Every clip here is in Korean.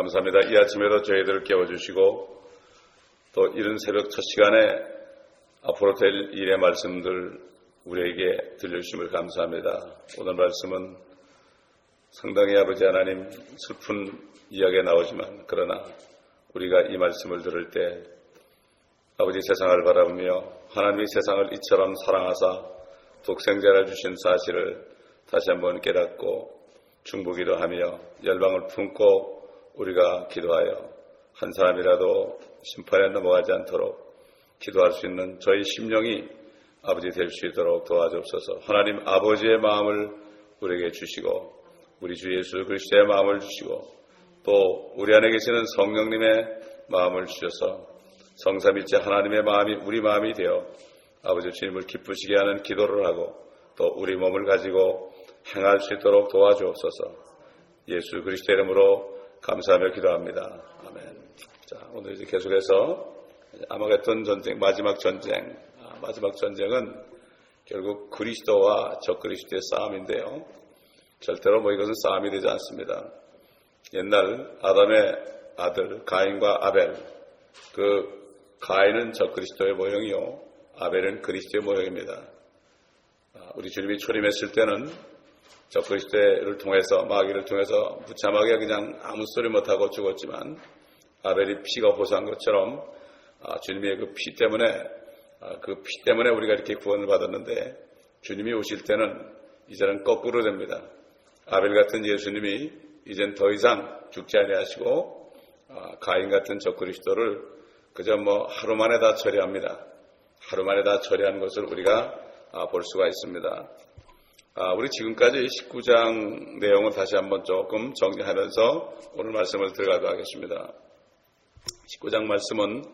감사합니다. 이 아침에도 저희들을 깨워주시고 또 이른 새벽 첫 시간에 앞으로 될 일의 말씀들 우리에게 들려주심을 감사합니다. 오늘 말씀은 상당히 아버지 하나님 슬픈 이야기가 나오지만 그러나 우리가 이 말씀을 들을 때 아버지 세상을 바라보며 하나님이 세상을 이처럼 사랑하사 독생자를 주신 사실을 다시 한번 깨닫고 중보기도 하며 열방을 품고 우리가 기도하여 한 사람이라도 심판에 넘어가지 않도록 기도할 수 있는 저희 심령이 아버지 될 수 있도록 도와주옵소서. 하나님 아버지의 마음을 우리에게 주시고 우리 주 예수 그리스도의 마음을 주시고 또 우리 안에 계시는 성령님의 마음을 주셔서 성삼위일체 하나님의 마음이 우리 마음이 되어 아버지 주님을 기쁘시게 하는 기도를 하고 또 우리 몸을 가지고 행할 수 있도록 도와주옵소서. 예수 그리스도의 이름으로 감사하며 기도합니다. 아멘. 자, 오늘 이제 계속해서 아마겟돈 전쟁, 마지막 전쟁은 결국 그리스도와 적그리스도의 싸움인데요. 절대로 이것은 싸움이 되지 않습니다. 옛날 아담의 아들 가인과 아벨, 그 가인은 적그리스도의 모형이요 아벨은 그리스도의 모형입니다. 우리 주님이 초림했을 때는 적그리스도를 통해서 마귀를 통해서 무참하게 그냥 아무 소리 못하고 죽었지만 아벨이 피가 호소한 것처럼 주님의 그 피 때문에 우리가 이렇게 구원을 받았는데 주님이 오실 때는 이제는 거꾸로 됩니다. 아벨 같은 예수님이 이젠 더 이상 죽지 아니하시고 가인 같은 적그리스도를 그저 하루 만에 다 처리합니다. 하루 만에 다 처리하는 것을 우리가 볼 수가 있습니다. 우리 지금까지 19장 내용은 다시 한번 조금 정리하면서 오늘 말씀을 들어가도록 하겠습니다. 19장 말씀은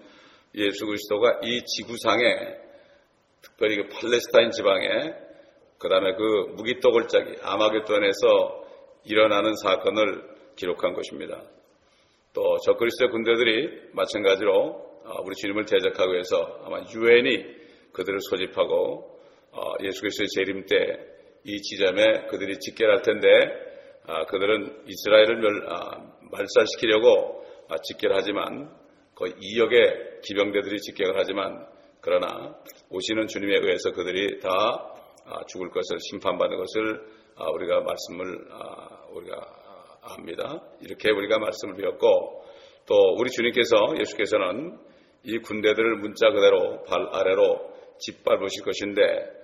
예수 그리스도가 이 지구상에 특별히 그 팔레스타인 지방에 그 다음에 그 무기또골짜기 아마겟돈에서 일어나는 사건을 기록한 것입니다. 또 적그리스도의 군대들이 마찬가지로 우리 주님을 대적하기 위해서 아마 유엔이 그들을 소집하고 예수 그리스도의 재림 때 이 지점에 그들이 집결할 텐데 그들은 이스라엘을 말살시키려고 집결하지만 거의 2억의 기병대들이 집결을 하지만 그러나 오시는 주님에 의해서 그들이 다 죽을 것을 심판받는 것을 우리가 압니다. 이렇게 우리가 말씀을 배웠고 또 우리 주님께서 예수께서는 이 군대들을 문자 그대로 발 아래로 짓밟으실 것인데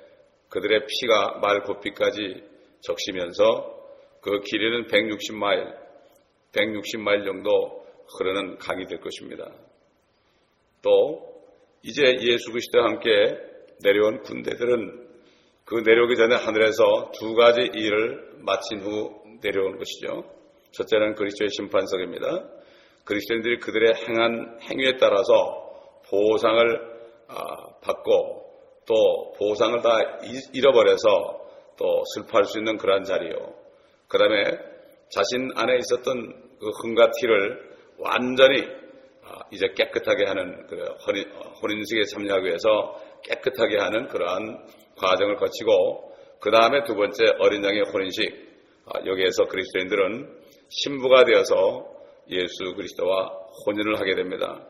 그들의 피가 말 곱비까지 적시면서 그 길이는 160마일 정도 흐르는 강이 될 것입니다. 또 이제 예수 그리스도와 함께 내려온 군대들은 그 내려오기 전에 하늘에서 두 가지 일을 마친 후 내려오는 것이죠. 첫째는 그리스도의 심판석입니다. 그리스도인들이 그들의 행한 행위에 따라서 보상을 받고 또 보상을 다 잃어버려서 또 슬퍼할 수 있는 그러한 자리요. 그 다음에 자신 안에 있었던 그 흠과 티를 완전히 이제 깨끗하게 하는 혼인식에 참여하기 위해서 깨끗하게 하는 그러한 과정을 거치고 그 다음에 두 번째 어린 양의 혼인식, 여기에서 그리스도인들은 신부가 되어서 예수 그리스도와 혼인을 하게 됩니다.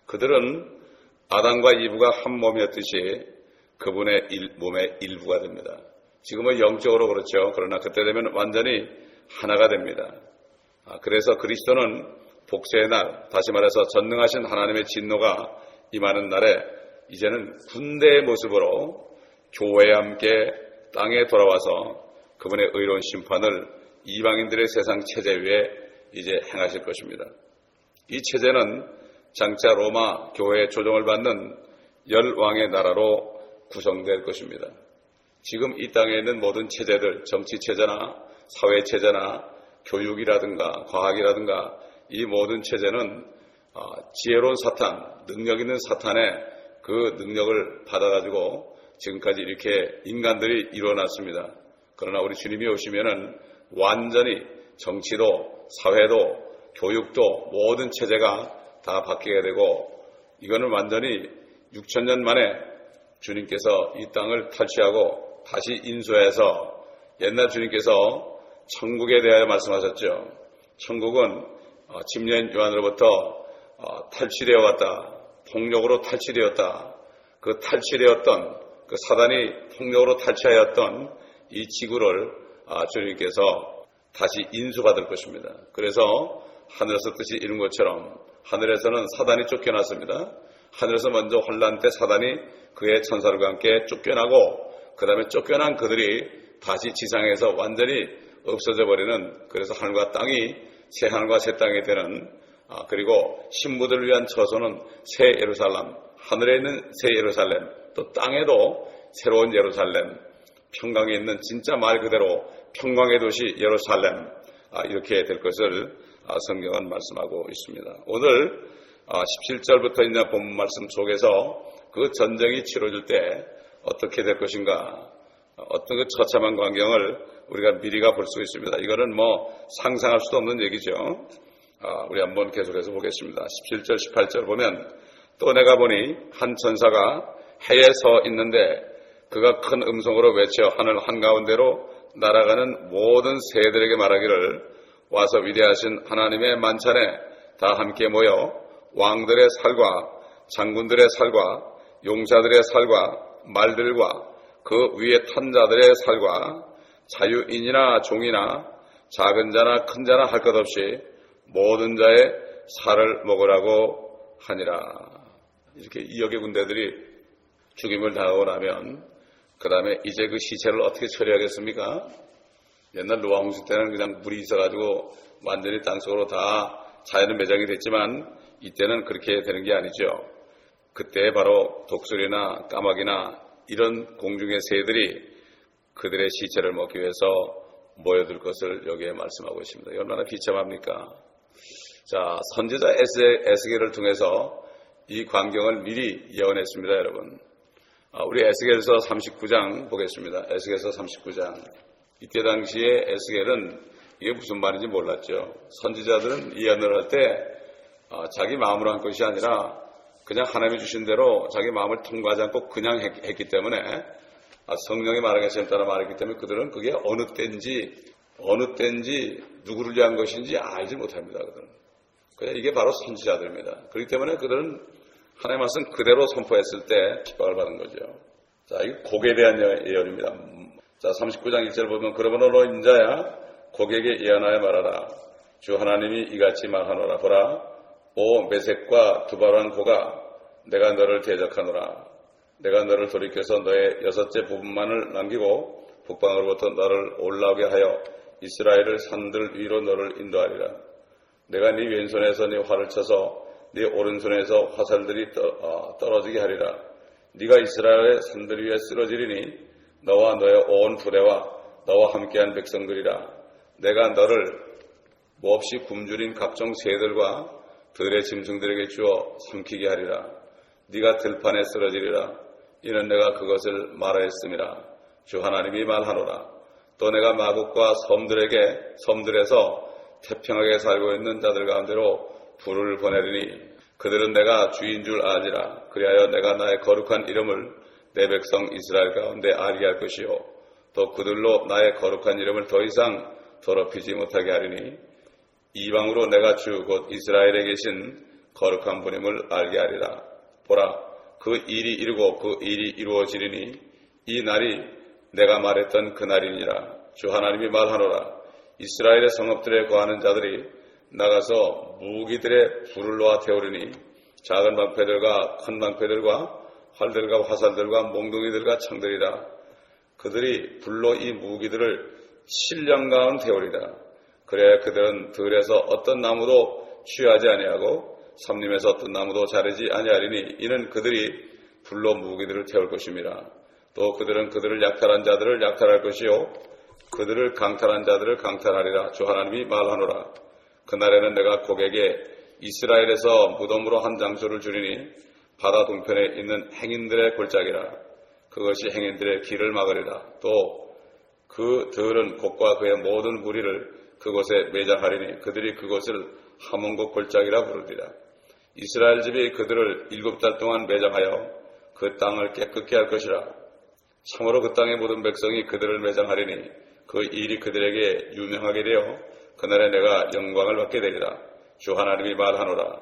그들은 아담과 이브가 한 몸이었듯이 그분의 몸의 일부가 됩니다. 지금은 영적으로 그렇죠. 그러나 그때 되면 완전히 하나가 됩니다. 그래서 그리스도는 복세의 날, 다시 말해서 전능하신 하나님의 진노가 임하는 날에 이제는 군대의 모습으로 교회와 함께 땅에 돌아와서 그분의 의로운 심판을 이방인들의 세상 체제 위에 이제 행하실 것입니다. 이 체제는 장차 로마 교회의 조정을 받는 열왕의 나라로 구성될 것입니다. 지금 이 땅에 있는 모든 체제들, 정치 체제나 사회 체제나 교육이라든가 과학이라든가 이 모든 체제는 지혜로운 사탄, 능력 있는 사탄의 그 능력을 받아가지고 지금까지 이렇게 인간들이 이루어놨습니다. 그러나 우리 주님이 오시면은 완전히 정치도 사회도 교육도 모든 체제가 다 바뀌게 되고 이거는 완전히 6,000년 만에 주님께서 이 땅을 탈취하고 다시 인수해서 옛날 주님께서 천국에 대하여 말씀하셨죠. 천국은 집요인 요한으로부터 탈취되어 왔다. 폭력으로 탈취되었다. 그 탈취되었던 그 사단이 폭력으로 탈취하였던 이 지구를 주님께서 다시 인수받을 것입니다. 그래서 하늘에서 뜻이 이룬 것처럼 하늘에서는 사단이 쫓겨났습니다. 하늘에서 먼저 환난 때 사단이 그의 천사들과 함께 쫓겨나고 그 다음에 쫓겨난 그들이 다시 지상에서 완전히 없어져 버리는, 그래서 하늘과 땅이 새 하늘과 새 땅이 되는, 그리고 신부들을 위한 처소는 새 예루살렘, 하늘에 있는 새 예루살렘, 또 땅에도 새로운 예루살렘, 평강에 있는 진짜 말 그대로 평강의 도시 예루살렘, 이렇게 될 것을 성경은 말씀하고 있습니다. 오늘 17절부터 있는 본문 말씀 속에서 그 전쟁이 치러질 때 어떻게 될 것인가, 어떤 그 처참한 광경을 우리가 미리가 볼 수 있습니다. 이거는 상상할 수도 없는 얘기죠. 우리 한번 계속해서 보겠습니다. 17절, 18절 보면, 또 내가 보니 한 천사가 해에 서 있는데 그가 큰 음성으로 외쳐 하늘 한가운데로 날아가는 모든 새들에게 말하기를, 와서 위대하신 하나님의 만찬에 다 함께 모여 왕들의 살과 장군들의 살과 용사들의 살과 말들과 그 위에 탄 자들의 살과 자유인이나 종이나 작은 자나 큰 자나 할 것 없이 모든 자의 살을 먹으라고 하니라. 이렇게 2억의 군대들이 죽임을 당하고 나면 그 다음에 이제 그 시체를 어떻게 처리하겠습니까? 옛날 노아 홍수 때는 그냥 물이 있어가지고 완전히 땅속으로 다 자연은 매장이 됐지만 이때는 그렇게 되는 게 아니죠. 그때 바로 독수리나 까마귀나 이런 공중의 새들이 그들의 시체를 먹기 위해서 모여들 것을 여기에 말씀하고 있습니다. 얼마나 비참합니까? 자, 선지자 에스겔을 통해서 이 광경을 미리 예언했습니다, 여러분. 우리 에스겔서 39장 보겠습니다. 에스겔서 39장. 이때 당시에 에스겔은 이게 무슨 말인지 몰랐죠. 선지자들은 예언을 할 때 자기 마음으로 한 것이 아니라 그냥 하나님이 주신 대로 자기 마음을 통과하지 않고 그냥 했기 때문에, 성령이 말하겠다는 따라 말했기 때문에 그들은 그게 어느 때인지 누구를 위한 것인지 알지 못합니다. 그들은. 그냥 이게 바로 선지자들입니다. 그렇기 때문에 그들은 하나님의 말씀 그대로 선포했을 때 핍박을 받은 거죠. 자, 이거 곡에 대한 예언입니다. 자, 39장 1절 보면, 그러므로 너 인자야 곡에게 예언하여 말하라. 주 하나님이 이같이 말하노라. 보라, 오 메섹과 두바란 고가, 내가 너를 대적하노라. 내가 너를 돌이켜서 너의 6째 부분만을 남기고 북방으로부터 너를 올라오게 하여 이스라엘을 산들 위로 너를 인도하리라. 내가 네 왼손에서 네 활을 쳐서 네 오른손에서 화살들이 떨어지게 하리라. 네가 이스라엘의 산들 위에 쓰러지리니 너와 너의 온 부대와 너와 함께한 백성들이라. 내가 너를 몹시 굶주린 각종 새들과 들의 짐승들에게 주어 삼키게 하리라. 네가 들판에 쓰러지리라. 이는 내가 그것을 말하였음이라. 주 하나님이 말하노라. 또 내가 마국과 섬들에서 태평하게 살고 있는 자들 가운데로 불을 보내리니 그들은 내가 주인 줄 아니라. 그리하여 내가 나의 거룩한 이름을 내 백성 이스라엘 가운데 알게 할 것이요, 또 그들로 나의 거룩한 이름을 더 이상 더럽히지 못하게 하리니 이방으로 내가 주 곧 이스라엘에 계신 거룩한 분임을 알게 하리라. 보라, 그 일이 이루고 그 일이 이루어지리니 이 날이 내가 말했던 그 날이니라. 주 하나님이 말하노라. 이스라엘의 성읍들에 거하는 자들이 나가서 무기들의 불을 놓아 태우리니 작은 방패들과 큰 방패들과 활들과 화살들과 몽둥이들과 창들이라. 그들이 불로 이 무기들을 7년 가운 태우리라. 그래야 그들은 들에서 어떤 나무도 취하지 아니하고 삼림에서 어떤 나무도 자르지 아니하리니 이는 그들이 불로 무기들을 태울 것임이라. 또 그들은 그들을 약탈한 자들을 약탈할 것이요, 그들을 강탈한 자들을 강탈하리라. 주 하나님이 말하노라. 그날에는 내가 곡에게 이스라엘에서 무덤으로 한 장소를 주리니 바다 동편에 있는 행인들의 골짜기라. 그것이 행인들의 길을 막으리라. 또 그 들은 곡과 그의 모든 무리를 그곳에 매장하리니 그들이 그곳을 하몬곡 골짜기라 부르리라. 이스라엘 집이 그들을 7달 동안 매장하여 그 땅을 깨끗게 할 것이라. 참으로 그 땅의 모든 백성이 그들을 매장하리니 그 일이 그들에게 유명하게 되어 그날에 내가 영광을 받게 되리라. 주 하나님이 말하노라.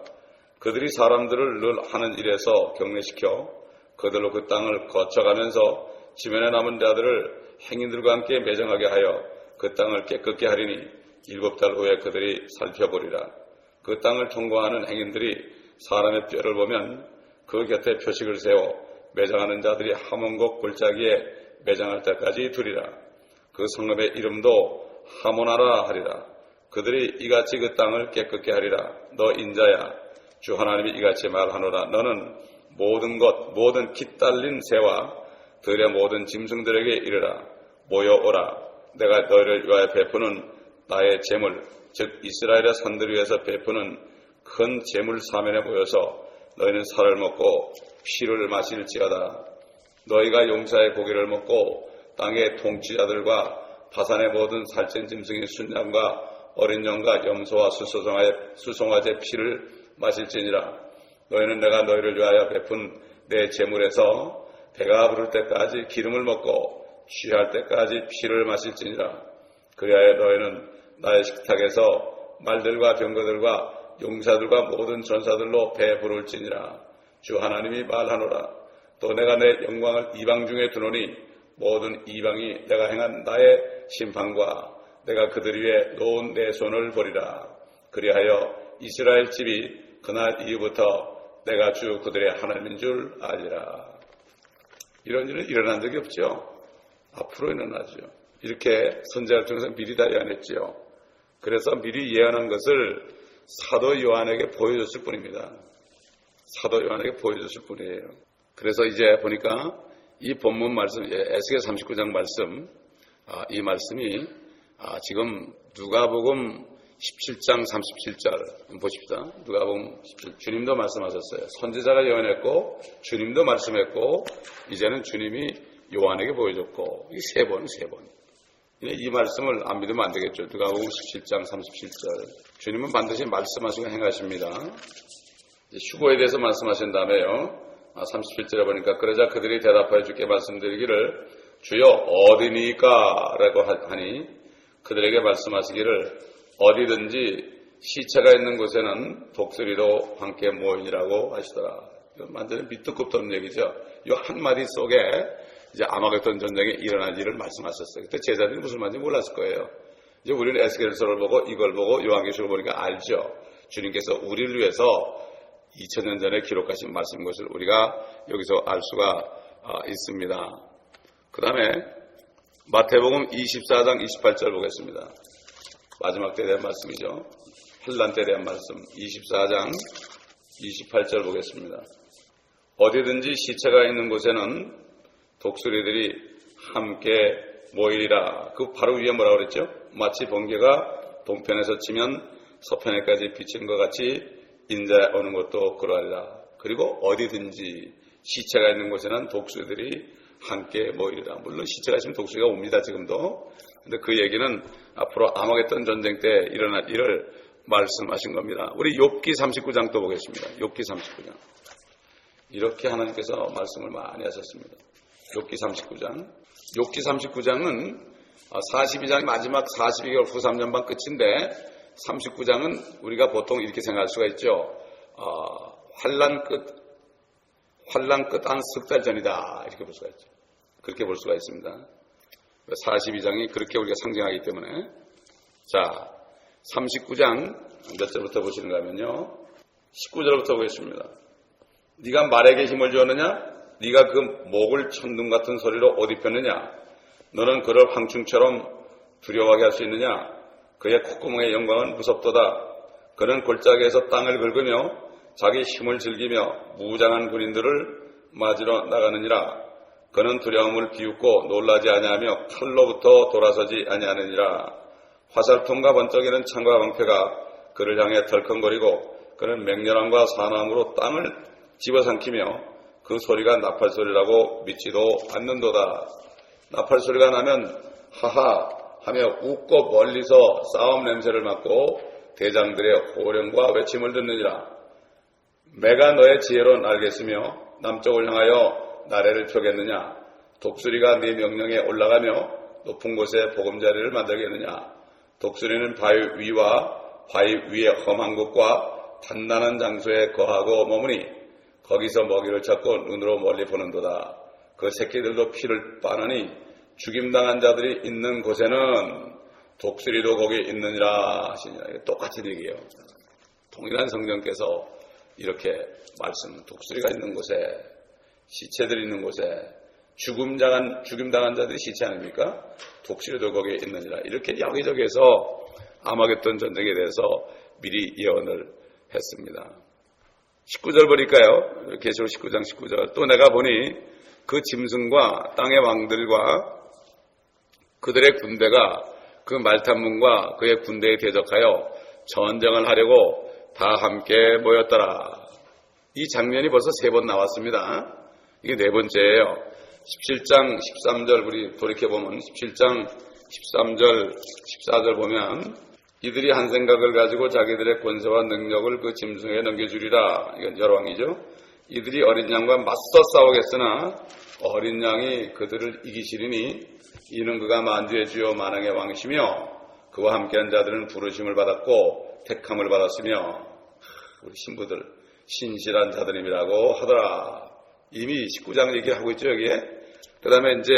그들이 사람들을 늘 하는 일에서 경례시켜 그들로 그 땅을 거쳐가면서 지면에 남은 자들을 행인들과 함께 매정하게 하여 그 땅을 깨끗게 하리니 7달 후에 그들이 살펴보리라. 그 땅을 통과하는 행인들이 사람의 뼈를 보면 그 곁에 표식을 세워 매장하는 자들이 하몬곡 골짜기에 매장할 때까지 두리라. 그 성읍의 이름도 하모나라 하리라. 그들이 이같이 그 땅을 깨끗게 하리라. 너 인자야, 주 하나님이 이같이 말하노라. 너는 모든 것, 모든 깃 달린 새와 들의 모든 짐승들에게 이르라. 모여오라. 내가 너희를 위하여 베푸는 나의 재물, 즉 이스라엘의 산들 위에서 베푸는 큰 재물 사면에 모여서 너희는 살을 먹고 피를 마실지어다. 너희가 용사의 고기를 먹고 땅의 통치자들과 바산의 모든 살찐 짐승의 순양과 어린 양과 염소와 수송아지의 피를 마실지니라. 너희는 내가 너희를 위하여 베푼 내 재물에서 배가 부를 때까지 기름을 먹고 취할 때까지 피를 마실지니라. 그리하여 너희는 나의 식탁에서 말들과 병거들과 용사들과 모든 전사들로 배부를지니라. 주 하나님이 말하노라. 또 내가 내 영광을 이방 중에 두노니 모든 이방이 내가 행한 나의 심판과 내가 그들 위에 놓은 내 손을 보리라. 그리하여 이스라엘 집이 그날 이후부터 내가 주 그들의 하나님인 줄 알리라. 이런 일은 일어난 적이 없죠. 앞으로 일어나죠. 이렇게 선지자를 통해서 미리 다 예언했죠. 그래서 미리 예언한 것을 사도 요한에게 보여줬을 뿐입니다. 사도 요한에게 보여줬을 뿐이에요. 그래서 이제 보니까 이 본문 말씀, 에스겔 39장 말씀, 이 말씀이 지금 누가복음 17장 37절 보십시다. 누가복음 17절 주님도 말씀하셨어요. 선지자가 예언했고 주님도 말씀했고 이제는 주님이 요한에게 보여줬고 이 세 번. 이 말씀을 안 믿으면 안 되겠죠. 누가복음 17장 37절 주님은 반드시 말씀하시고 행하십니다. 휴거에 대해서 말씀하신 다음에요. 37절에 보니까 그러자 그들이 대답하여 주께 말씀드리기를 주여 어디니까? 라고 하니 그들에게 말씀하시기를 어디든지 시체가 있는 곳에는 독수리도 함께 모이니라고 하시더라. 이건 완전히 밑도 끝도 없는 얘기죠. 이 한마디 속에 이제 아마겟돈 전쟁에 일어날 일을 말씀하셨어요. 그때 제자들이 무슨 말인지 몰랐을 거예요. 이제 우리는 에스겔서를 보고 이걸 보고 요한계시록을 보니까 알죠. 주님께서 우리를 위해서 2000년 전에 기록하신 말씀인 것을 우리가 여기서 알 수가 있습니다. 그 다음에 마태복음 24장 28절 보겠습니다. 마지막 때에 대한 말씀이죠. 환난 때에 대한 말씀 24장 28절 보겠습니다. 어디든지 시체가 있는 곳에는 독수리들이 함께 모이리라. 그 바로 위에 뭐라고 그랬죠? 마치 번개가 동편에서 치면 서편에까지 비치는 것 같이 인자에 오는 것도 그러하리라. 그리고 어디든지 시체가 있는 곳에는 독수리들이 함께 모이리라. 물론 시체가 있으면 독수리가 옵니다. 지금도. 근데 그 얘기는 앞으로 아마겟돈 전쟁 때 일어날 일을 말씀하신 겁니다. 우리 욥기 39장 또 보겠습니다. 욥기 39장. 이렇게 하나님께서 말씀을 많이 하셨습니다. 욥기 39장. 욥기 39장은 42장이 마지막 42개월 후 3년반 끝인데 39장은 우리가 보통 이렇게 생각할 수가 있죠. 환난 끝 한 석 달 전이다. 이렇게 볼 수가 있죠. 그렇게 볼 수가 있습니다. 42장이 그렇게 우리가 상징하기 때문에. 자, 39장 몇 절부터 보시는가 하면요. 19절부터 보겠습니다. 네가 말에게 힘을 주었느냐? 네가 그 목을 천둥 같은 소리로 옷 입혔느냐? 너는 그를 황충처럼 두려워하게 할 수 있느냐? 그의 콧구멍의 영광은 무섭도다. 그는 골짜기에서 땅을 긁으며 자기 힘을 즐기며 무장한 군인들을 맞으러 나가느니라. 그는 두려움을 비웃고 놀라지 아니하며 칼로부터 돌아서지 아니하느니라. 화살통과 번쩍이는 창과 방패가 그를 향해 덜컹거리고 그는 맹렬함과 사나움으로 땅을 집어삼키며 그 소리가 나팔소리라고 믿지도 않는도다. 나팔소리가 나면 하하 하며 웃고 멀리서 싸움 냄새를 맡고 대장들의 호령과 외침을 듣느니라. 매가 너의 지혜로 날겠으며 남쪽을 향하여 나래를 펴겠느냐? 독수리가 네 명령에 올라가며 높은 곳에 보금자리를 만들겠느냐? 독수리는 바위 위와 바위 위에 험한 곳과 단단한 장소에 거하고 머무니 거기서 먹이를 찾고 눈으로 멀리 보는도다. 그 새끼들도 피를 빠느니 죽임당한 자들이 있는 곳에는 독수리도 거기 있느니라 하시니라. 똑같은 얘기예요. 동일한 성경께서 이렇게 말씀, 독수리가 있는 곳에, 시체들이 있는 곳에, 죽임당한 자들이 시체 아닙니까? 독수리도 거기에 있느니라. 이렇게 여기저기에서 아마겟돈 전쟁에 대해서 미리 예언을 했습니다. 19절 보니까요. 계시록 19장 19절. 또 내가 보니 그 짐승과 땅의 왕들과 그들의 군대가 그 말탄문과 그의 군대에 대적하여 전쟁을 하려고 다 함께 모였더라. 이 장면이 벌써 3번 나왔습니다. 이게 4번째예요. 17장 13절 우리 돌이켜보면 17장 13절 14절 보면 이들이 한 생각을 가지고 자기들의 권세와 능력을 그 짐승에게 넘겨주리라. 이건 열왕이죠. 이들이 어린 양과 맞서 싸우겠으나 어린 양이 그들을 이기시리니 이는 그가 만주의 주요 만왕의 왕이시며 그와 함께한 자들은 부르심을 받았고 택함을 받았으며 우리 신부들 신실한 자들임이라고 하더라. 이미 19장 얘기를 하고 있죠 여기에. 그 다음에 이제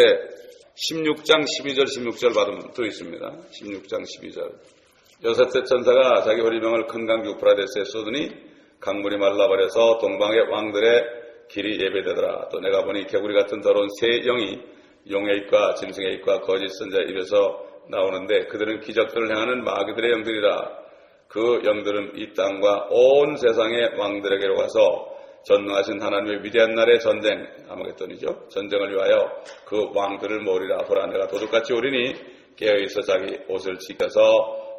16장 12절 16절 받으면 또 있습니다. 16장 12절 여섯째 천사가 자기 호리병을 큰 강 유프라데스에 쏟으니 강물이 말라버려서 동방의 왕들의 길이 예배되더라. 또 내가 보니 개구리 같은 더러운 새 영이 용의 입과 짐승의 입과 거짓 선자의 입에서 나오는데 그들은 기적들을 행하는 마귀들의 영들이라. 그 영들은 이 땅과 온 세상의 왕들에게로 가서 전능하신 하나님의 위대한 날의 전쟁, 아마겟돈이죠. 전쟁을 위하여 그 왕들을 모으리라. 보라 내가 도둑같이 오리니 깨어있어 자기 옷을 지켜서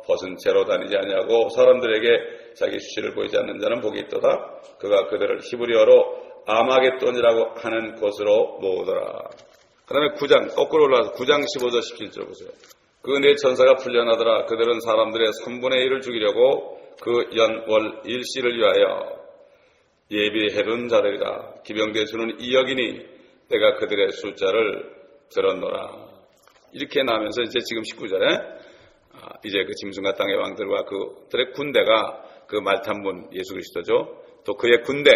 벗은 채로 다니지 아니하고 사람들에게 자기 수치를 보이지 않는 자는 복이 있도다. 그가 그들을 히브리어로 아마겟돈이라고 하는 곳으로 모으더라. 그 다음에 9장 거꾸로 올라와서 9장 15절 17절 보세요. 그 네 천사가 풀려나더라. 그들은 사람들의 3분의 1을 죽이려고 그 연월 일시를 위하여 예비해둔 자들이다. 기병대의 수는 2억이니 내가 그들의 숫자를 들었노라. 이렇게 나오면서 이제 지금 19절에 이제 그 짐승과 땅의 왕들과 그들의 군대가 그 말탄문 예수 그리스도죠. 또 그의 군대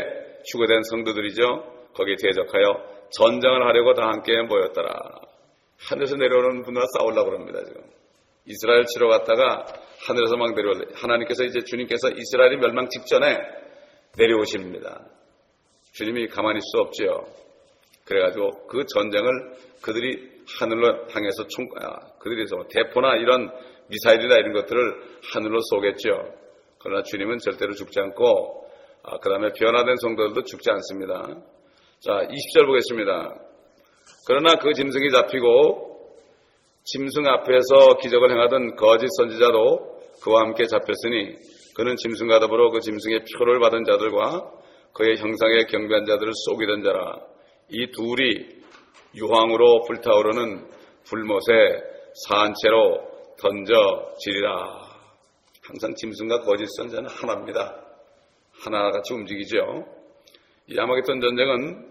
휴거된 성도들이죠. 거기에 대적하여 전쟁을 하려고 다 함께 모였더라. 하늘에서 내려오는 분들과 싸우려고 합니다. 지금 이스라엘 치러 갔다가 하늘에서 막 내려올 하나님께서 이제 주님께서 이스라엘이 멸망 직전에 내려오십니다. 주님이 가만히 있을 수 없지요. 그래가지고 그 전쟁을 그들이 하늘로 향해서 그들이 대포나 이런 미사일이나 이런 것들을 하늘로 쏘겠죠. 그러나 주님은 절대로 죽지 않고 그 다음에 변화된 성도들도 죽지 않습니다. 자, 20절 보겠습니다. 그러나 그 짐승이 잡히고 짐승 앞에서 기적을 행하던 거짓 선지자도 그와 함께 잡혔으니 그는 짐승과 더불어 그 짐승의 표를 받은 자들과 그의 형상에 경배한 자들을 속이던 자라. 이 둘이 유황으로 불타오르는 불못에 산채로 던져지리라. 항상 짐승과 거짓 선지자는 하나입니다. 하나같이 움직이죠. 이 아마겟돈 전쟁은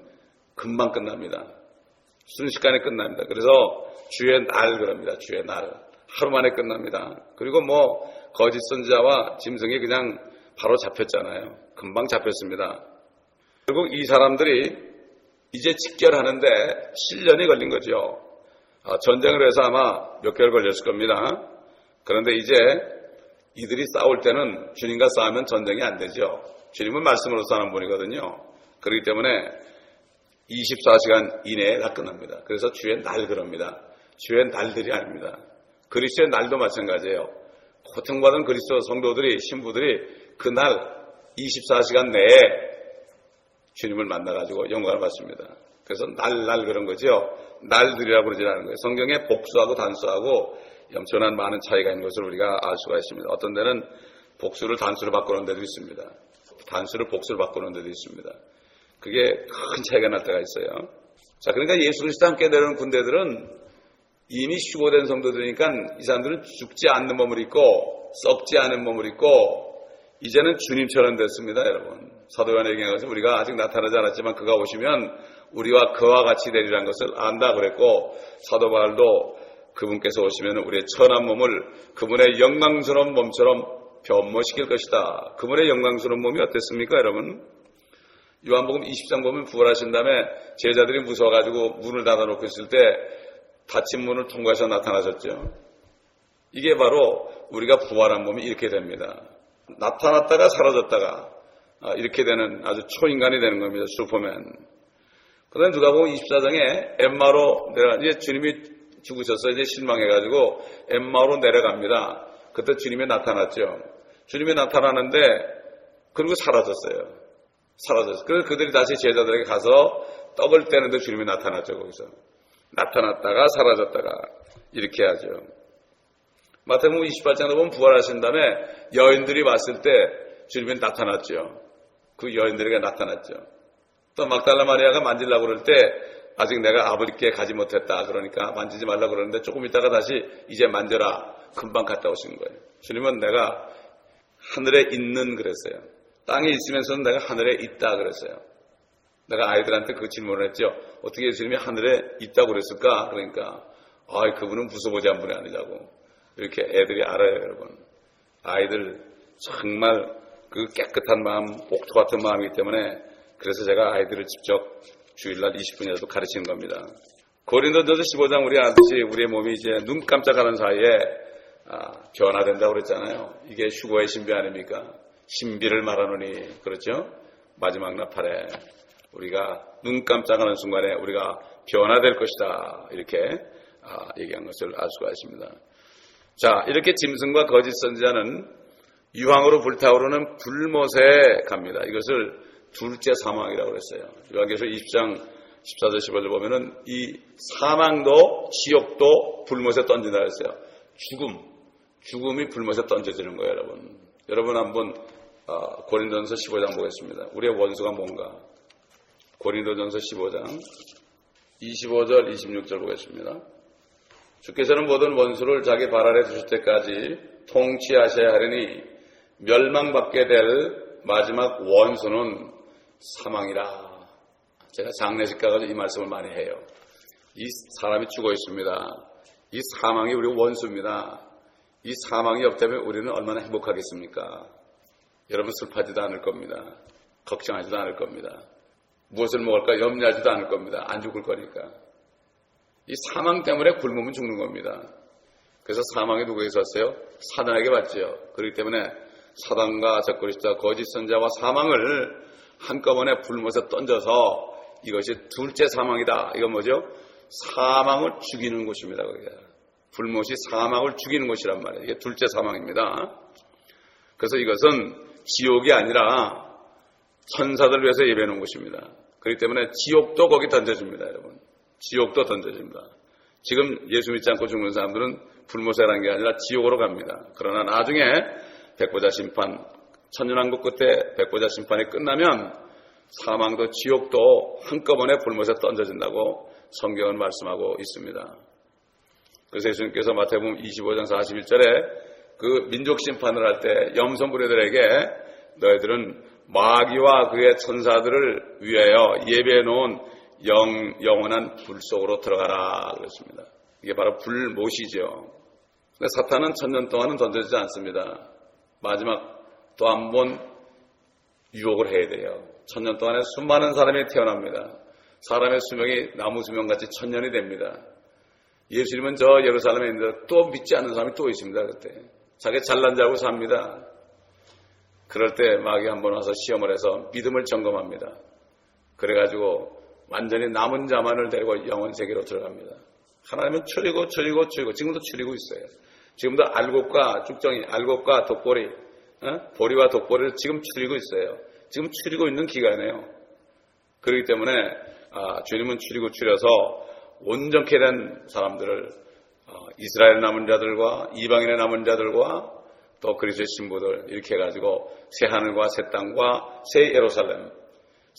금방 끝납니다. 순식간에 끝납니다. 그래서 주의 날 그럽니다. 주의 날. 하루 만에 끝납니다. 그리고 거짓 선지자와 짐승이 그냥 바로 잡혔잖아요. 금방 잡혔습니다. 결국 이 사람들이 이제 직결하는데 7년이 걸린 거죠. 전쟁을 해서 아마 몇 개월 걸렸을 겁니다. 그런데 이제 이들이 싸울 때는 주님과 싸우면 전쟁이 안 되죠. 주님은 말씀으로 사는 분이거든요. 그렇기 때문에 24시간 이내에 다 끝납니다. 그래서 주의 날 그럽니다. 주의 날들이 아닙니다. 그리스도의 날도 마찬가지예요. 고통받은 그리스도 성도들이 신부들이 그날 24시간 내에 주님을 만나가지고 영광을 받습니다. 그래서 날 그런 거죠. 날들이라고 그러지 않는 거예요. 성경에 복수하고 단수하고 엄청난 많은 차이가 있는 것을 우리가 알 수가 있습니다. 어떤 데는 복수를 단수로 바꾸는 데도 있습니다. 단수를 복수로 바꾸는 데도 있습니다. 그게 큰 차이가 날 때가 있어요. 자, 그러니까 예수 그리스도 함께 내려오는 군대들은 이미 휴거된 성도들이니까 이 사람들은 죽지 않는 몸을 입고 썩지 않은 몸을 입고 이제는 주님처럼 됐습니다. 여러분, 사도 요한의 얘기한 것은 우리가 아직 나타나지 않았지만 그가 오시면 우리와 그와 같이 되리라는 것을 안다 그랬고, 사도 바울도 그분께서 오시면 우리의 천한 몸을 그분의 영광스러운 몸처럼 변모시킬 것이다. 그분의 영광스러운 몸이 어땠습니까, 여러분? 요한복음 20장 보면 부활하신 다음에 제자들이 무서워가지고 문을 닫아놓고 있을 때 닫힌 문을 통과해서 나타나셨죠. 이게 바로 우리가 부활한 몸이 이렇게 됩니다. 나타났다가 사라졌다가 이렇게 되는 아주 초인간이 되는 겁니다. 슈퍼맨. 그 다음에 누가복음 24장에 엠마로 이제 주님이 죽으셔서 이제 실망해가지고 엠마로 내려갑니다. 그때 주님이 나타났죠. 주님이 나타나는데 그리고 사라졌어요. 그래서 그들이 다시 제자들에게 가서 떡을 떼는데 주님이 나타났죠. 거기서 나타났다가 사라졌다가 이렇게 하죠. 마태복음 28장에 보면 부활하신 다음에 여인들이 왔을 때 주님이 나타났죠. 그 여인들에게 나타났죠. 또 막달라 마리아가 만지려고 그럴 때 아직 내가 아버지께 가지 못했다. 그러니까 만지지 말라고 그러는데 조금 있다가 다시 이제 만져라. 금방 갔다 오신 거예요. 주님은 내가 하늘에 있는 그랬어요. 땅에 있으면서는 내가 하늘에 있다 그랬어요. 내가 아이들한테 그 질문을 했죠. 어떻게 주님이 하늘에 있다고 그랬을까? 그러니까 그분은 무서보지한 분이 아니라고. 이렇게 애들이 알아요, 여러분. 아이들 정말 그 깨끗한 마음, 옥토 같은 마음이기 때문에 그래서 제가 아이들을 직접 주일날 20분이라도 가르치는 겁니다. 고린도전서 15장 우리 아듯이 우리의 몸이 이제 눈 깜짝하는 사이에 변화된다고 그랬잖아요. 이게 휴거의 신비 아닙니까? 신비를 말하노니, 그렇죠? 마지막 나팔에 우리가 눈 깜짝하는 순간에 우리가 변화될 것이다. 이렇게 얘기한 것을 알 수가 있습니다. 자, 이렇게 짐승과 거짓 선지자는 유황으로 불타오르는 불못에 갑니다. 이것을 둘째 사망이라고 그랬어요. 요한계시록 20장 14절 15절 보면은 이 사망도 지옥도 불못에 던진다 그랬어요. 죽음이 불못에 던져지는 거예요, 여러분. 여러분 한번 고린도전서 15장 보겠습니다. 우리의 원수가 뭔가? 고린도전서 15장 25절 26절 보겠습니다. 주께서는 모든 원수를 자기 발 아래 두실 때까지 통치하셔야 하리니 멸망받게 될 마지막 원수는 사망이라. 제가 장례식 가서 이 말씀을 많이 해요. 이 사람이 죽어 있습니다. 이 사망이 우리 원수입니다. 이 사망이 없다면 우리는 얼마나 행복하겠습니까? 여러분 슬퍼하지도 않을 겁니다. 걱정하지도 않을 겁니다. 무엇을 먹을까 염려하지도 않을 겁니다. 안 죽을 거니까. 이 사망 때문에 굶으면 죽는 겁니다. 그래서 사망이 누구에게 왔어요? 사단에게 왔죠. 그렇기 때문에 사단과 적그리스도와 거짓 선자와 사망을 한꺼번에 불못에 던져서 이것이 둘째 사망이다. 이건 뭐죠? 사망을 죽이는 곳입니다. 거기가. 불못이 사망을 죽이는 곳이란 말이에요. 이게 둘째 사망입니다. 그래서 이것은 지옥이 아니라 천사들 위해서 예배해 놓은 곳입니다. 그렇기 때문에 지옥도 거기 던져집니다. 여러분. 지옥도 던져집니다. 지금 예수 믿지 않고 죽는 사람들은 불못에 가는 게 아니라 지옥으로 갑니다. 그러나 나중에 백보자 심판, 천년왕국 끝에 백보자 심판이 끝나면 사망도 지옥도 한꺼번에 불못에 던져진다고 성경은 말씀하고 있습니다. 그래서 예수님께서 마태복음 25장 41절에 그 민족 심판을 할 때 염소부리들에게 너희들은 마귀와 그의 천사들을 위하여 예배해 놓은 영원한 불 속으로 들어가라 그랬습니다. 이게 바로 불못이죠. 근데 사탄은 천년 동안은 던져지지 않습니다. 마지막 또 한 번 유혹을 해야 돼요. 천년 동안에 수많은 사람이 태어납니다. 사람의 수명이 나무 수명같이 천년이 됩니다. 예수님은 저 예루살렘에 있는데 또 믿지 않는 사람이 또 있습니다. 그때 자기 잘난 줄 알고 삽니다. 그럴 때 마귀 한 번 와서 시험을 해서 믿음을 점검합니다. 그래가지고 완전히 남은 자만을 데리고 영원 세계로 들어갑니다. 하나님은 추리고 지금도 추리고 있어요. 지금도 알곡과 쭉정이, 알곡과 독보리, 보리와 독보리를 지금 추리고 있어요. 지금 추리고 있는 기간이에요. 그렇기 때문에 주님은 추려서 온전케 된 사람들을 이스라엘 남은 자들과 이방인의 남은 자들과 또 그리스도의 신부들 이렇게 해가지고 새 하늘과 새 땅과 새 예루살렘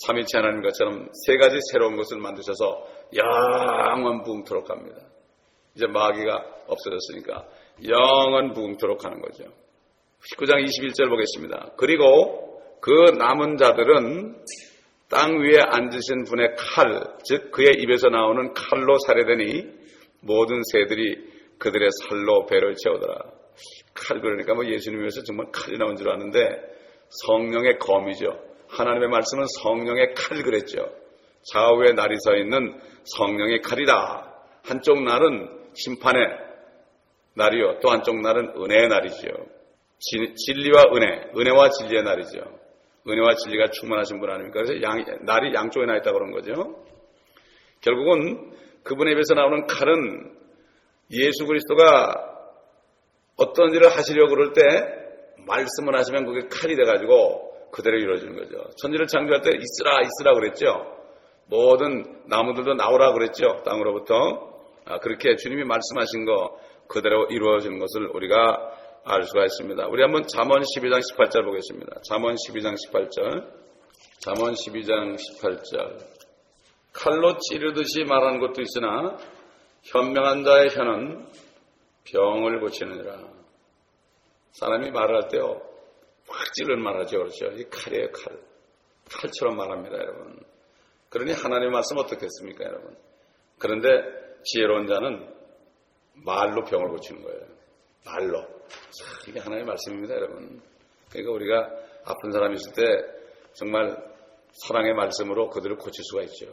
삼위일체 하나님 것처럼 세 가지 새로운 것을 만드셔서 영원 부흥토록 합니다. 이제 마귀가 없어졌으니까 영원 부흥토록 하는 거죠. 19장 21절 보겠습니다. 그리고 그 남은 자들은 땅 위에 앉으신 분의 칼, 즉 그의 입에서 나오는 칼로 살해되니 모든 새들이 그들의 살로 배를 채우더라. 칼 그러니까 뭐 예수님에서 정말 칼이 나온 줄 아는데 성령의 검이죠. 하나님의 말씀은 성령의 칼 그랬죠. 좌우에 날이 서 있는 성령의 칼이다. 한쪽 날은 심판의 날이요. 또 한쪽 날은 은혜의 날이죠. 진리와 은혜와 진리의 날이죠. 은혜와 진리가 충만하신 분 아닙니까? 그래서 날이 양쪽에 나 있다고 그런 거죠. 결국은 그분의 입에서 나오는 칼은 예수 그리스도가 어떤 일을 하시려고 그럴 때 말씀을 하시면 그게 칼이 돼가지고 그대로 이루어지는 거죠. 천지를 창조할 때 있으라 그랬죠. 모든 나무들도 나오라 그랬죠. 땅으로부터. 그렇게 주님이 말씀하신 거 그대로 이루어지는 것을 우리가 알 수가 있습니다. 우리 한번 잠언 12장 18절 보겠습니다. 잠언 12장 18절. 잠언 12장 18절. 칼로 찌르듯이 말하는 것도 있으나 현명한 자의 혀는 병을 고치느니라. 사람이 말을 할 때요, 확 찌르는 말하죠. 그렇죠? 이 칼이에요, 칼. 칼처럼 말합니다, 여러분. 그러니 하나님의 말씀 어떻겠습니까, 여러분? 그런데 지혜로운 자는 말로 병을 고치는 거예요. 말로. 이게 하나님의 말씀입니다, 여러분. 그러니까 우리가 아픈 사람이 있을 때 정말 사랑의 말씀으로 그들을 고칠 수가 있죠.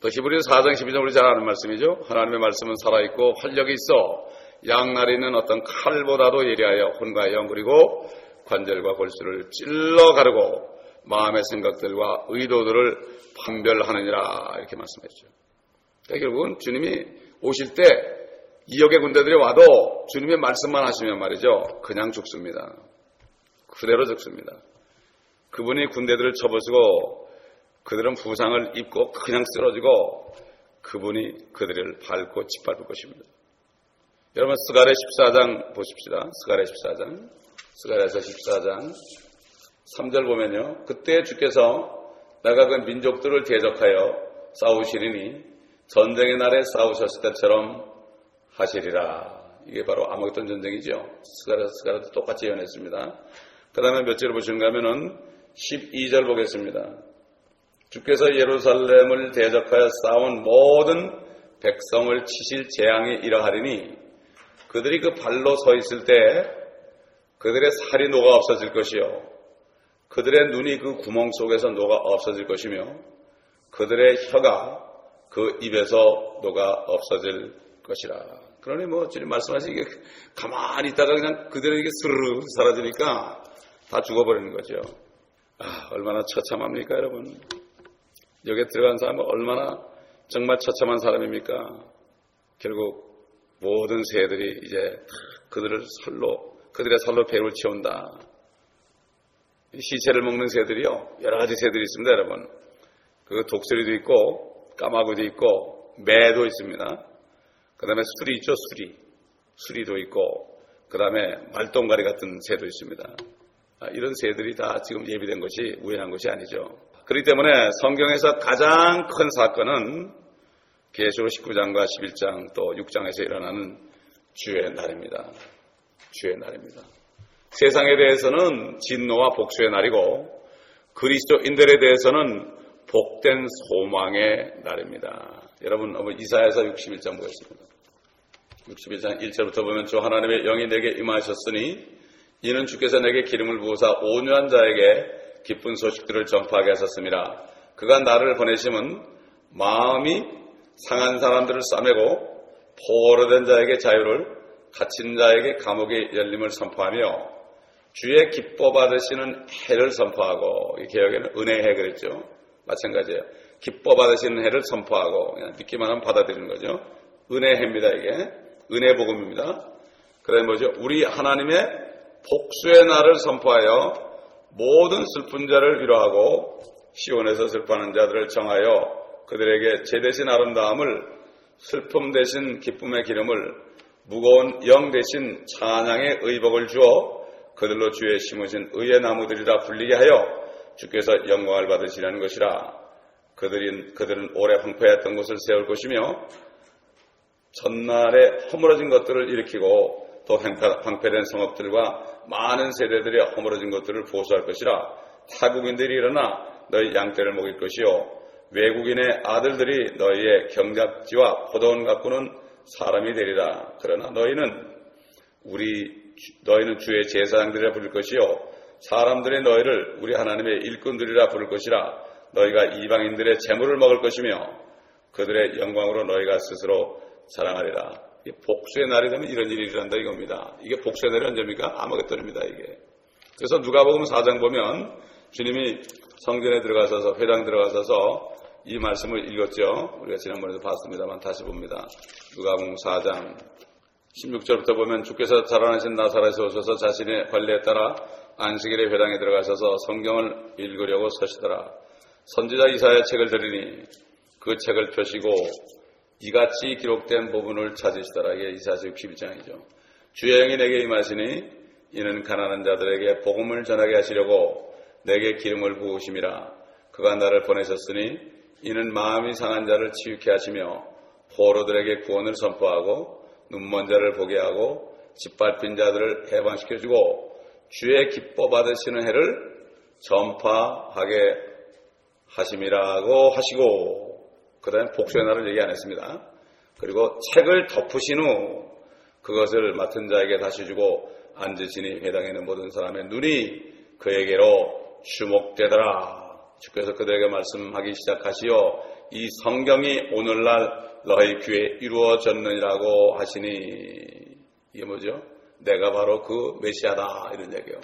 또 히브리서 4장 12절 우리 잘 아는 말씀이죠. 하나님의 말씀은 살아있고 활력이 있어 양날이는 어떤 칼보다도 예리하여 혼과 영 그리고 관절과 골수를 찔러 가르고 마음의 생각들과 의도들을 판별하느니라 이렇게 말씀했죠. 그러니까 결국은 주님이 오실 때 2억의 군대들이 와도 주님의 말씀만 하시면 말이죠. 그냥 죽습니다. 그대로 죽습니다. 그분이 군대들을 쳐부수고 그들은 부상을 입고 그냥 쓰러지고 그분이 그들을 밟고 짓밟을 것입니다. 여러분 스가랴 14장 보십시다. 스가랴 14장. 스가랴서 14장 3절 보면요. 그때 주께서 내가 그 민족들을 대적하여 싸우시리니 전쟁의 날에 싸우셨을 때처럼 하시리라. 이게 바로 아마겟돈 전쟁이죠. 스가랴도 똑같이 예언했습니다. 그 다음에 몇 절 보시는가 하면은 12절 보겠습니다. 주께서 예루살렘을 대적하여 싸운 모든 백성을 치실 재앙이 이러하리니 그들이 그 발로 서 있을 때 그들의 살이 녹아 없어질 것이요 그들의 눈이 그 구멍 속에서 녹아 없어질 것이며 그들의 혀가 그 입에서 녹아 없어질 것이라. 그러니 뭐 주님 말씀하시기에 가만히 있다가 그냥 그들에게 스르르 사라지니까 다 죽어버리는 거죠. 얼마나 처참합니까 여러분. 여기에 들어간 사람은 얼마나 정말 처참한 사람입니까. 결국 모든 새들이 이제 그들의 살로 배를 채운다. 시체를 먹는 새들이요 여러 가지 새들이 있습니다 여러분. 그 독수리도 있고 까마귀도 있고 매도 있습니다. 그 다음에 수리 있죠. 수리도 있고 그 다음에 말똥가리 같은 새도 있습니다. 이런 새들이 다 지금 예비된 것이 우연한 것이 아니죠. 그렇기 때문에 성경에서 가장 큰 사건은 계시록 19장과 11장 또 6장에서 일어나는 주의 날입니다. 주의 날입니다. 세상에 대해서는 진노와 복수의 날이고 그리스도인들에 대해서는 복된 소망의 날입니다. 여러분 이사야서 61장 보겠습니다. 61장 1절부터 보면 주 하나님의 영이 내게 임하셨으니 이는 주께서 내게 기름을 부으사 온유한 자에게 기쁜 소식들을 전파하게 하셨습니다. 그가 나를 보내심은 마음이 상한 사람들을 싸매고 포로된 자에게 자유를 갇힌 자에게 감옥의 열림을 선포하며 주의 기뻐 받으시는 해를 선포하고 이 개혁에는 은혜의 해 그랬죠. 마찬가지예요. 기뻐 받으시는 해를 선포하고 그냥 믿기만 하면 받아들이는 거죠. 은혜의 해입니다. 이게 은혜 복음입니다. 그래 뭐죠? 우리 하나님의 복수의 날을 선포하여 모든 슬픈 자를 위로하고 시온에서 슬퍼하는 자들을 정하여 그들에게 죄 대신 아름다움을 슬픔 대신 기쁨의 기름을 무거운 영 대신 찬양의 의복을 주어 그들로 주의 심으신 의의 나무들이라 불리게 하여 주께서 영광을 받으시려는 것이라. 그들은 오래 황폐했던 곳을 세울 것이며 전날에 허물어진 것들을 일으키고 또 황폐된 성읍들과 많은 세대들의 허물어진 것들을 보수할 것이라. 타국인들이 일어나 너희 양떼를 먹일 것이요 외국인의 아들들이 너희의 경작지와 포도원 가꾸는 사람이 되리라. 그러나 너희는 우리 너희는 주의 제사장들이라 부를 것이요 사람들이 너희를 우리 하나님의 일꾼들이라 부를 것이라. 너희가 이방인들의 재물을 먹을 것이며 그들의 영광으로 너희가 스스로 자랑하리라. 복수의 날이 되면 이런 일이 일어난다 이겁니다. 이게 복수의 날이 언제입니까? 아마겟돈입니다 이게. 그래서 누가복음 4장 보면 주님이 성전에 들어가셔서 회당 들어가셔서 이 말씀을 읽었죠. 우리가 지난번에도 봤습니다만 다시 봅니다. 누가복음 4장 16절부터 보면 주께서 자라나신 나사렛에 오셔서 자신의 관례에 따라 안식일에 회당에 들어가셔서 성경을 읽으려고 서시더라. 선지자 이사야 책을 들으니 그 책을 펴시고 이같이 기록된 부분을 찾으시더라. 이게 이사야 61장이죠. 주의 영이 내게 임하시니 이는 가난한 자들에게 복음을 전하게 하시려고 내게 기름을 부으심이라. 그가 나를 보내셨으니 이는 마음이 상한 자를 치유케 하시며 포로들에게 구원을 선포하고 눈먼 자를 보게 하고 짓밟힌 자들을 해방시켜주고 주의 기뻐 받으시는 해를 전파하게 하심이라고 하시고, 그 다음에 복수의 날을 얘기 안 했습니다. 그리고 책을 덮으신 후 그것을 맡은 자에게 다시 주고 앉으시니 회당에 있는 모든 사람의 눈이 그에게로 주목되더라. 주께서 그들에게 말씀하기 시작하시어 이 성경이 오늘날 너희 귀에 이루어졌느니라고 하시니, 이게 뭐죠? 내가 바로 그 메시아다 이런 얘기예요.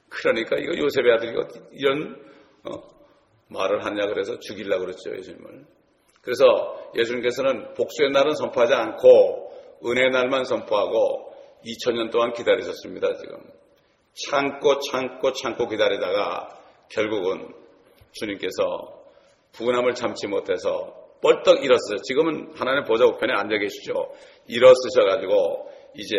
그러니까 이거 요셉의 아들이 이런 말을 하냐 그래서 죽이려고 그랬죠 예수님을. 그래서 예수님께서는 복수의 날은 선포하지 않고 은혜의 날만 선포하고 2000년 동안 기다리셨습니다. 지금 참고 기다리다가 결국은 주님께서 부근함을 참지 못해서 벌떡 일었어요. 지금은 하나님 보좌 우편에 앉아 계시죠. 일어서셔가지고 이제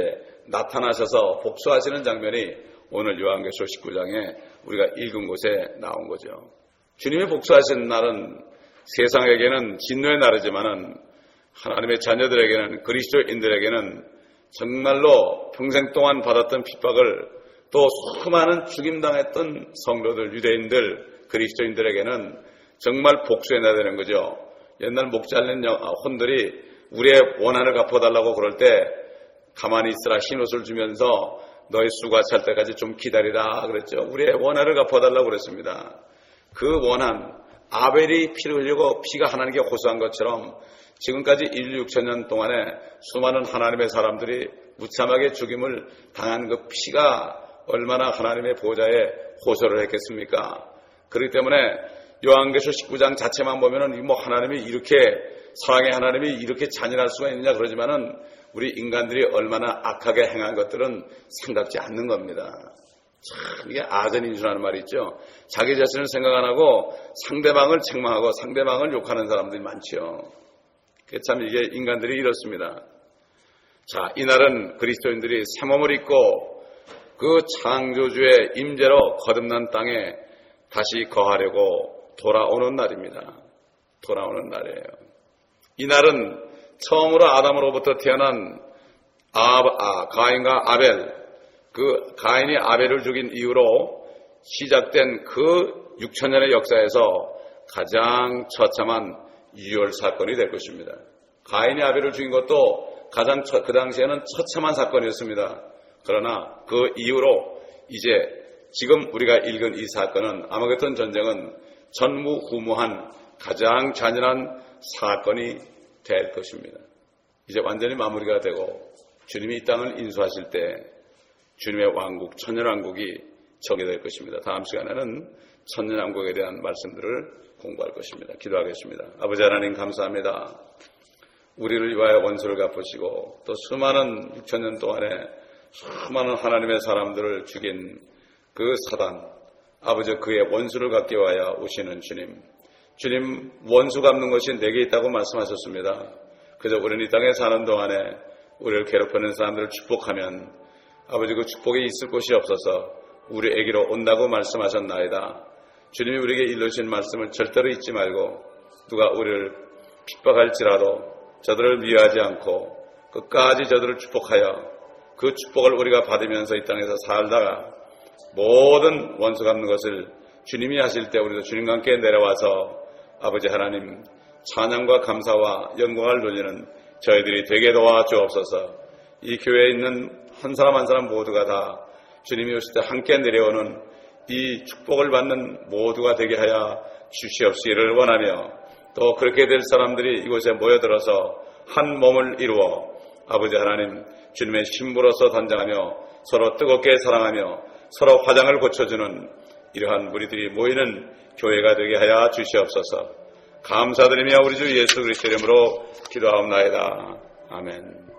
나타나셔서 복수하시는 장면이 오늘 요한계시록 19장에 우리가 읽은 곳에 나온 거죠. 주님이 복수하시는 날은 세상에게는 진노의 날이지만은 하나님의 자녀들에게는, 그리스도인들에게는 정말로 평생 동안 받았던 핍박을, 또 수많은 죽임당했던 성도들, 유대인들, 그리스도인들에게는 정말 복수의 날이 되는 거죠. 옛날 목 잘린 혼들이 우리의 원한을 갚아달라고 그럴 때 가만히 있으라 흰옷을 주면서 너의 수가 찰 때까지 좀 기다리라 그랬죠. 우리의 원한을 갚아달라고 그랬습니다. 그 원한, 아벨이 피를 흘리고 피가 하나님께 호소한 것처럼 지금까지 16,000년 동안에 수많은 하나님의 사람들이 무참하게 죽임을 당한 그 피가 얼마나 하나님의 보좌에 호소를 했겠습니까? 그렇기 때문에 요한계시록 19장 자체만 보면은 뭐 하나님이 이렇게, 사랑의 하나님이 이렇게 잔인할 수가 있느냐 그러지만은 우리 인간들이 얼마나 악하게 행한 것들은 생각지 않는 겁니다. 참 이게 아전인수라는 말이 있죠. 자기 자신을 생각 안 하고 상대방을 책망하고 상대방을 욕하는 사람들이 많죠. 참 이게 인간들이 이렇습니다. 자, 이날은 그리스도인들이 새 몸을 입고 그 창조주의 임재로 거듭난 땅에 다시 거하려고 돌아오는 날입니다. 돌아오는 날이에요. 이날은 처음으로 아담으로부터 태어난 가인과 아벨, 그 가인이 아벨을 죽인 이후로 시작된 그 6,000년의 역사에서 가장 처참한 유혈 사건이 될 것입니다. 가인이 아벨을 죽인 것도 가장 그 당시에는 처참한 사건이었습니다. 그러나 그 이후로 이제 지금 우리가 읽은 이 사건은, 아마겟돈 전쟁은 전무후무한 가장 잔인한 사건이 될 것입니다. 이제 완전히 마무리가 되고 주님이 이 땅을 인수하실 때 주님의 왕국, 천년왕국이 전개될 것입니다. 다음 시간에는 천년왕국에 대한 말씀들을 공부할 것입니다. 기도하겠습니다. 아버지 하나님 감사합니다. 우리를 위하여 원수를 갚으시고 또 수많은 6,000년 동안에 수많은 하나님의 사람들을 죽인 그 사단, 아버지 그의 원수를 갚기 위하여 오시는 주님, 주님 원수 갚는 것이 내게 있다고 말씀하셨습니다. 그저 우리는 이 땅에 사는 동안에 우리를 괴롭히는 사람들을 축복하면 아버지 그 축복이 있을 곳이 없어서 우리에게로 온다고 말씀하셨나이다. 주님이 우리에게 일러주신 말씀을 절대로 잊지 말고 누가 우리를 핍박할지라도 저들을 미워하지 않고 끝까지 저들을 축복하여 그 축복을 우리가 받으면서 이 땅에서 살다가 모든 원수 갚는 것을 주님이 하실 때 우리도 주님과 함께 내려와서 아버지 하나님 찬양과 감사와 영광을 돌리는 저희들이 되게 도와주옵소서. 이 교회에 있는 한 사람 한 사람 모두가 다 주님이 오실 때 함께 내려오는 이 축복을 받는 모두가 되게 하여 주시옵시기를 원하며, 또 그렇게 될 사람들이 이곳에 모여들어서 한 몸을 이루어 아버지 하나님 주님의 신부로서 단장하며 서로 뜨겁게 사랑하며 서로 화장을 고쳐주는 이러한 무리들이 모이는 교회가 되게 하여 주시옵소서. 감사드리며 우리 주 예수 그리스도 이름으로 기도하옵나이다. 아멘.